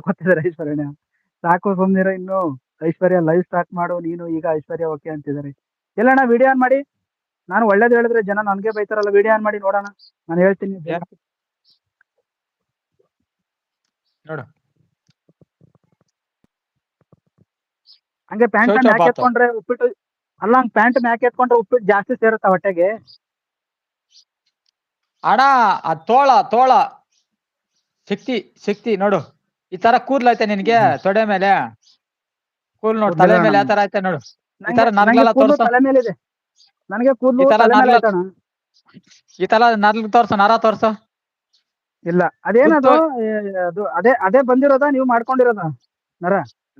ಕೇಳ್ಕೊತಿದ್ದಾರೆ ಐಶ್ವರ್ಯನ. ಸಾಕು ಸುಮ್ನಿರು ಇನ್ನು. ಐಶ್ವರ್ಯ live start ಮಾಡು ನೀನು ಈಗ ಐಶ್ವರ್ಯ ಓಕೆ ಅಂತಿದ್ದಾರೆ. ಎಲ್ಲಣ್ಣ ವಿಡಿಯೋ ಆನ್ ಮಾಡಿ. ನಾನು ಒಳ್ಳೇದು ಹೇಳಿದ್ರೆ ಜನ ನನ್ಗೆ ಬೈತಾರಲ್ಲ, ವಿಡಿಯೋ ಆನ್ ಮಾಡಿ ನೋಡೋಣ. ನಾನು ಹೇಳ್ತೀನಿ ಬೇಗ. ಏನ್ ನೋಡು ಹಂಗೆ ಪ್ಯಾಂಟ್ ಚೌಚೌ ಮ್ಯಾಕ್ ಬಾತು ಎತ್ಕೊಂಡ್ರೆ ಉಪ್ಪಿಟ್ಟು ಅಲ್ಲ, ಹಂಗ್ ಪ್ಯಾಂಟ್ ಮ್ಯಾಕ್ ಎತ್ಕೊಂಡ್ರೆ ಉಪ್ಪಿಟ್ಟು ಜಾಸ್ತಿ ಸೇರುತ್ತಾ ಹೊಟ್ಟೆಗೆ? ಅಣ್ಣ ಆ ತೋಳ ತೋಳ ಶಕ್ತಿ ಶಕ್ತಿ ನೋಡು. ಈ ತರ ಕೂದ್ಲು ಐತೆ ನಿನ್ಗೆ ತೊಡೆ ಮೇಲೆ ಕೂಲ್ ನೋಡು, ತಲೆ ಗೊತ್ತಿಲ್ಲ ಮೇಲೆ ಅಣ್ಣ. ಯಾವ ತರ ಐತೆ ನೋಡು. ಈ ನಂಗೆ ತರ ನಂಗೆ ನರ್ಗಳೆಲ್ಲ ಕೂದಲು ತೋರ್ಸು. ತಲೆ ಮೇಲಿದೆ. ನನಗೆ ಈ ಕೂದಲು ತರ ತಲೆ ಮೇಲೆ ನರ್ಲ ಆಯ್ತಣ್ಣ. ಈ ತರ ನರ್ಲ್ ತೋರ್ಸು, ನರ ತೋರ್ಸು. ಇಲ್ಲ ಅದೇನದು? ಗುತ್ತು ಅದು ಅದೇ ಅದೇ ಬಂದಿರೋದಾ ನೀವು ಮಾಡ್ಕೊಂಡಿರೋದ ನರ?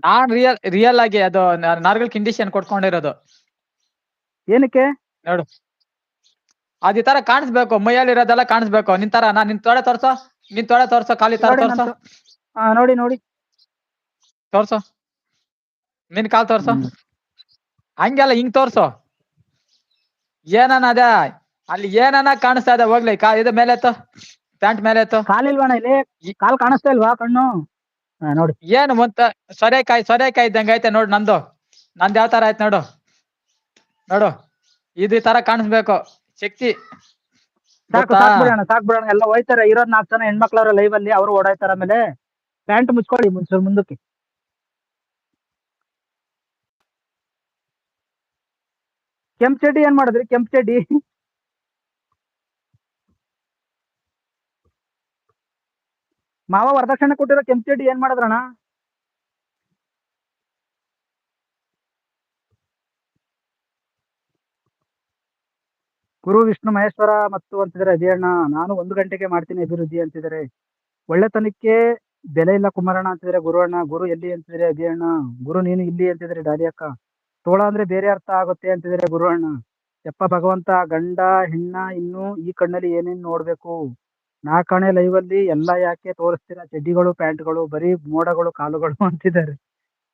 ನಾನ್ ರಿಯಲ್ ಆಗಿ ಅದು ನರ್ಗಳ ಕಂಡೀಷನ್ ಕೊಟ್ಕೊಂಡಿರೋದು. ಏನಕ್ಕೆ? ನೋಡು ಅದ್ ಈ ತರ ಕಾಣಿಸ್ಬೇಕು, ಮೈಯಲ್ಲಿ ಇರೋದೆಲ್ಲ ಕಾಣಿಸ್ಬೇಕು. ನಿನ್ ತರ ನಿನ್ ತೊಡೆ ತೋರ್ಸೋ, ನಿನ್ ತೊಡೆ ತೋರ್ಸೋ, ಖಾಲಿ ತರ ನೋಡಿ ತೋರ್ಸೋ, ನೋಡಿ ನೋಡಿ ತೋರ್ಸೋ, ನಿನ್ ಕಾಲ್ ತೋರ್ಸೋ. ಹಂಗೆಲ್ಲ ಹಿಂಗ್ ತೋರ್ಸು. ಏನನ ಅದೇ ಅಲ್ಲಿ ಏನನ ಕಾಣಿಸ್ತಾ ಇದೆ ಹೋಗ್ಲಿ. ಇದು ಮೇಲೆ ಎತ್ತು, ಪ್ಯಾಂಟ್ ಮೇಲೆ ಎತ್ತು. ಕಾಲಿಲ್ವಣ ಇಲ್ಲಿ? ಕಾಲ್ ಕಾಣಿಸ್ತಾ ಇಲ್ವಾ ಕಣ್ಣು? ನೋಡಿ ಏನು ಮುಂತ ಸೊರೆಕಾಯಿ ಇದ್ದಂಗ ಐತೆ ನೋಡು. ನಂದು ಯಾವ ತರ ಆಯ್ತು ನೋಡು. ನೋಡು ಇದು ಈ ತರ ಕಾಣಿಸ್ಬೇಕು. ಶಕ್ತಿ ಸಾಕು ಗೊತ್ತಾ? ಸಾಕ್ ಬಿಡೋಣ, ಸಾಕ್ ಬಿಡೋಣ. ಎಲ್ಲ ಹೋಯ್ತಾರೆ, ಇರೋದ್ 4 ಜನ ಹೆಣ್ಮಕ್ಳವ್ರ ಲೈವ್ ಅಲ್ಲಿ, ಅವರು ಓಡಾಯ್ತಾರ. ಆಮೇಲೆ ಪ್ಯಾಂಟ್ ಮುಚ್ಕೊಳ್ಳಿ ಮುಂದಕ್ಕೆ. ಕೆಂಪ್ ಚಡ್ಡಿ ಏನ್ ಮಾಡಿದ್ರಿ? ಕೆಂಪ್ ಚಡ್ಡಿ ಮಾವ ವರದಕ್ಷಿಣೆ ಕೊಟ್ಟಿರೋ ಕೆಂಪ್ ಚಡ್ಡಿ ಏನ್ ಮಾಡಿದ್ರಣ? ಗುರು ವಿಷ್ಣು ಮಹೇಶ್ವರ ಮತ್ತು ಅಂತಿದ್ದಾರೆ ಅಜಯಣ್ಣ. ನಾನು 1 ಗಂಟೆಗೆ ಮಾಡ್ತೀನಿ ಅಭಿವೃದ್ಧಿ ಅಂತಿದ್ದಾರೆ. ಒಳ್ಳೆತನಕ್ಕೆ ಬೆಲೆ ಇಲ್ಲ ಕುಮಾರಣ್ಣ ಅಂತಿದ್ದಾರೆ ಗುರು ಅಣ್ಣ. ಗುರು ಎಲ್ಲಿ ಅಂತಿದ್ದಾರೆ ಅಜಯಣ್ಣ. ಗುರು ನೀನು ಇಲ್ಲಿ ಅಂತಿದ್ದಾರೆ ಡಾಲಿ ಅಕ್ಕ. ತೋಳ ಅಂದ್ರೆ ಬೇರೆ ಅರ್ಥ ಆಗುತ್ತೆ ಅಂತಿದ್ದಾರೆ ಗುರು ಅಣ್ಣ. ಯಪ್ಪ ಭಗವಂತ, ಗಂಡ ಹೆಣ್ಣ ಇನ್ನು ಈ ಕಣ್ಣಲ್ಲಿ ಏನೇನ್ ನೋಡ್ಬೇಕು? ನಾಲ್ಕಣೆ ಲೈವ್ ಅಲ್ಲಿ ಎಲ್ಲ ಯಾಕೆ ತೋರಿಸ್ತೀರಾ? ಚಡ್ಡಿಗಳು ಪ್ಯಾಂಟ್ಗಳು ಬರೀ ಮೋಡಗಳು ಕಾಲುಗಳು ಅಂತಿದ್ದಾರೆ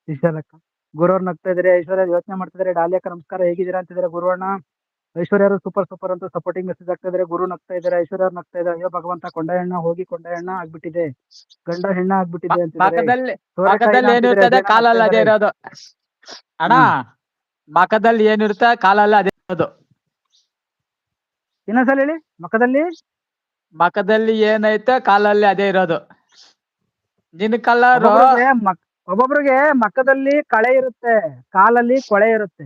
ವಿಶಾಲಕ್ಕ. ಗುರುವ್ರು ನಗ್ತಾ ಇದಾರೆ. ಐಶ್ವರ್ಯ ಯೋಚನೆ ಮಾಡ್ತಿದ್ದಾರೆ. ಡಾಲಿ ಅಕ್ಕ ನಮಸ್ಕಾರ, ಹೇಗಿದ್ದೀರಾ ಅಂತಿದ್ದಾರೆ ಗುರು ಅಣ್ಣ. ಐಶ್ವರ್ಯ ಅವರು ಸೂಪರ್ ಸೂಪರ್ ಅಂತ ಸಪೋರ್ಟಿಂಗ್ ಮೆಸೇಜ್ ಆಗ್ತಾ ಇದಾರೆ. ಗುರು ನಗ್ತಾ ಇದಾರೆ, ಐಶ್ವರ್ಯ ಅವ್ರು ನಗ್ತಾ ಇದಾರೆ. ಅಯ್ಯೋ ಭಗವಂತ, ಕೊಂಡ ಹೆಣ್ಣ ಹೋಗಿ ಕೊಂಡ ಹೆಣ್ಣ ಆಗ್ಬಿಟ್ಟಿದೆ, ಗಂಡ ಹೆಣ್ಣ ಆಗ್ಬಿಟ್ಟಿದೆ ಅಂತಿದ್ದಾರೆ. ಮಕದಲ್ಲಿ ಅಂತಿದ್ದಾರೆ ಏನಿರ್ತದೆ ಅಜಯಣ್ಣ ನಗ್ತಾ ಕಾಲಲ್ಲಿ ಅದೇ ಇದಾರೆ. ಇರೋದು ಅಣ್ಣ. ಮಕದಲ್ಲಿ ಏನಿರುತ್ತೆ ಕಾಲಲ್ಲಿ ಅದೇ ಇರೋದು. ಇನ್ನೊಂದ್ಸಲ ಹೇಳಿ. ಮಕದಲ್ಲಿ ಏನೈತೆ ಕಾಲಲ್ಲಿ ಅದೇ ಇರೋದು. ನಿನ್ ಕಲರ್ ಒಬ್ಬೊಬ್ರಿಗೆ ಮಕ್ಕದಲ್ಲಿ ಕಳೆ ಇರುತ್ತೆ, ಕಾಲಲ್ಲಿ ಕೊಳೆ ಇರುತ್ತೆ.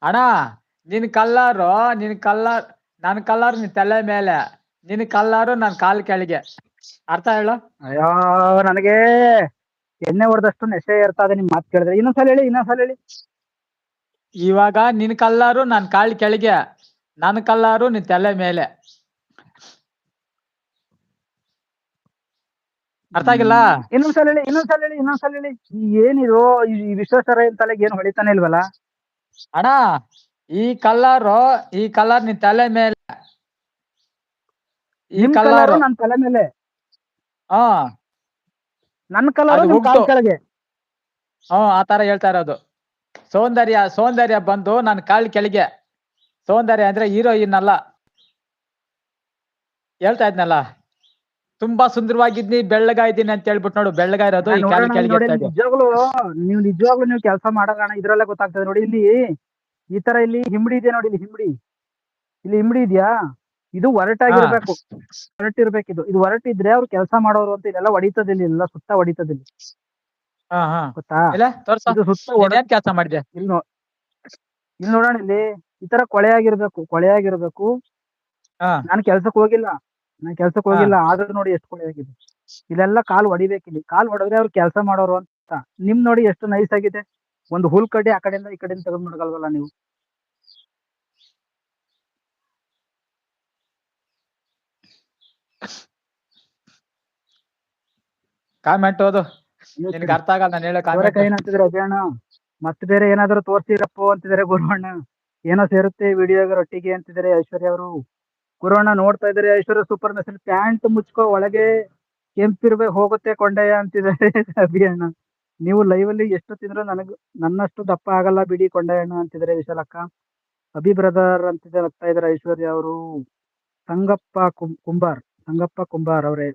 ಅಣ್ಣ ನಿನ್ ಕಲ್ಲರು ನನ್ ಕಲ್ಲರ್ ನಿನ್ ತಲೆ ಮೇಲೆ, ನಿನ್ ಕಲ್ಲರು ನನ್ ಕಾಲ್ ಕೆಳಗೆ. ಅರ್ಥ ಹೇಳು. ಅಯ್ಯೋ ನನಗೆ ಎಣ್ಣೆ ಹೊಡೆದಷ್ಟು ನೆಶೆ ಇರ್ತದೆ ನಿಮ್ ಮಾತು ಕೇಳಿದ್ರೆ. ಇನ್ನೊಂದ್ಸಲ ಹೇಳಿ. ಇವಾಗ ನಿನ್ ಕಲ್ಲರು ನನ್ ಕಾಲ್ ಕೆಳಗೆ, ನನ್ ಕಲ್ಲರು ನಿನ್ ತಲೆ ಮೇಲೆ. ಅರ್ಥ ಆಗಿಲ್ಲ? ಇನ್ನೊಂದ್ಸಲ ಹೇಳಿ. ಏನಿದು ಈ ವಿಶ್ವೇಶ್ವರ ತಲೆಗೆ ಏನು ಹೊಳಿತಾನೆ ಇಲ್ವಲ್ಲ ಅಣ್ಣ? ಈ ಕಲ್ಲರ್ ನಿನ್ ತಲೆ ಮೇಲೆ, ಈ ನಿಮ್ ಕಲರು ನನ್ ತಲೆ ಮೇಲೆ, ಹಾ ನನ್ ಕಲರು ನಿಮ್ ಕಾಲ್ ಕೆಳಗೆ. ಆ ತರ ಹೇಳ್ತಾ ಇರೋದು. ಸೌಂದರ್ಯ ಬಂದು ನನ್ ಕಾಲ್ ಕೆಳಗೆ. ಸೌಂದರ್ಯ ಅಂದ್ರೆ ಹೀರೋಯಿನ್ ಅಲ್ಲ. ಹೇಳ್ತಾ ಇದ್ನಲ್ಲ, ತುಂಬಾ ಸುಂದರವಾಗಿದ್ನಿ, ಬೆಳ್ಳಗ ಇದ್ದೀನಿ ಅಂತ ಹೇಳ್ಬಿಟ್ಟು ನೋಡು. ಬೆಳ್ಳಗ ಇರೋದು ಈ ಕಾಲ್ ಕೆಳಗೆ ಇರ್ತಾ ಇದೆ. ನಿಜವಾಗ್ಲು ನೀವು ಕೆಲಸ ಮಾಡೋಣ, ಇದ್ರಲ್ಲೇ ಗೊತ್ತಾಗ್ತದೆ ನೋಡಿ. ಇಲ್ಲಿ ಈ ತರ ಇಲ್ಲಿ ಹಿಮ್ಡಿ ಇದೆ ನೋಡಿ. ಇಲ್ಲಿ ಹಿಮ್ಡಿ ಇದೆಯಾ? ಇದು ಹೊರಟಿರ್ಬೇಕು. ಇದು ಹೊರಟಿದ್ರೆ ಅವ್ರು ಕೆಲಸ ಮಾಡೋರು ಅಂತ. ಇದೆಲ್ಲ ಹೊಡಿತದಿಲ್ಲ, ಎಲ್ಲ ಸುತ್ತ ಹೊಡಿತದಿಲ್ಲ, ಗೊತ್ತಾ? ಇದು ಸುತ್ತ ಕೆಲಸ ಮಾಡಿದೆ ಇಲ್ಲಿ ನೋಡೋಣ. ಇಲ್ಲಿ ಈ ತರ ಕೊಳೆಯಾಗಿರ್ಬೇಕು. ನಾನು ಕೆಲ್ಸಕ್ಕೆ ಹೋಗಿಲ್ಲ, ಆದ್ರೂ ನೋಡಿ ಎಷ್ಟು ಕೊಳೆಯಾಗಿದೆ. ಇಲ್ಲೆಲ್ಲ ಕಾಲ್ ಹೊಡಿಬೇಕು. ಇಲ್ಲಿ ಕಾಲ್ ಹೊಡೆದ್ರೆ ಅವ್ರು ಕೆಲಸ ಮಾಡೋರು ಅಂತ. ನಿಮ್ ನೋಡಿ ಎಷ್ಟು ನೈಸ್ ಆಗಿದೆ. ಒಂದು ಹುಲ್ ಕಡ್ಡಿ ಆ ಕಡೆಯಿಂದ ಈ ಕಡೆಯಿಂದ ತಗೊಂಡ್ ನೋಡಗಲ್ವಲ್ಲ ನೀವು? ಕಾಮೆಂಟ್ ಓದು, ನಿನಗೆ ಅರ್ಥ ಆಗಲ್ಲ ನಾನು ಹೇಳೋ ಕಾಮೆಂಟ್. ಏನಂತಿದ್ರೆ ಅಜಯಣ್ಣ, ಮತ್ತೆ ಬೇರೆ ಏನಾದ್ರು ತೋರ್ಸಿರಪ್ಪೋ ಅಂತಿದ್ದಾರೆ ಗುರುವಣ್ಣ. ಏನೋ ಸೇರುತ್ತೆ ವಿಡಿಯೋಗೆ ರೊಟ್ಟಿಗೆ ಅಂತಿದ್ದಾರೆ ಐಶ್ವರ್ಯ ಅವರು. ಗುರುವಣ್ಣ ನೋಡ್ತಾ ಇದ್ದಾರೆ. ಐಶ್ವರ್ಯ ಸೂಪರ್ ಮೆಸೇಜ್. ಪ್ಯಾಂಟ್ ಮುಚ್ಕೋ, ಒಳಗೆ ಕೆಂಪಿರ್ಬೇಕು ಹೋಗುತ್ತೆ ಕೊಂಡಯ್ಯ ಅಂತಿದ್ದಾರೆ ಅಭಿಯಣ್ಣ. ನೀವು ಲೈವ್ ಅಲ್ಲಿ ಎಷ್ಟು ತಿಂದ್ರು ನನ್ನಷ್ಟು ದಪ್ಪ ಆಗಲ್ಲ ಬಿಡಿ ಕೊಂಡಯ್ಯಣ್ಣ ಅಂತಿದ್ದಾರೆ ವಿಶಾಲಕ್ಕ. ಅಭಿ ಬ್ರದರ್ ಅಂತಿದ್ದಾರೆ, ಆಗ್ತಾ ಇದಾರೆ ಐಶ್ವರ್ಯ ಅವರು. ಸಂಗಪ್ಪ ಕುಂಬಾರ್ ಅವರೇ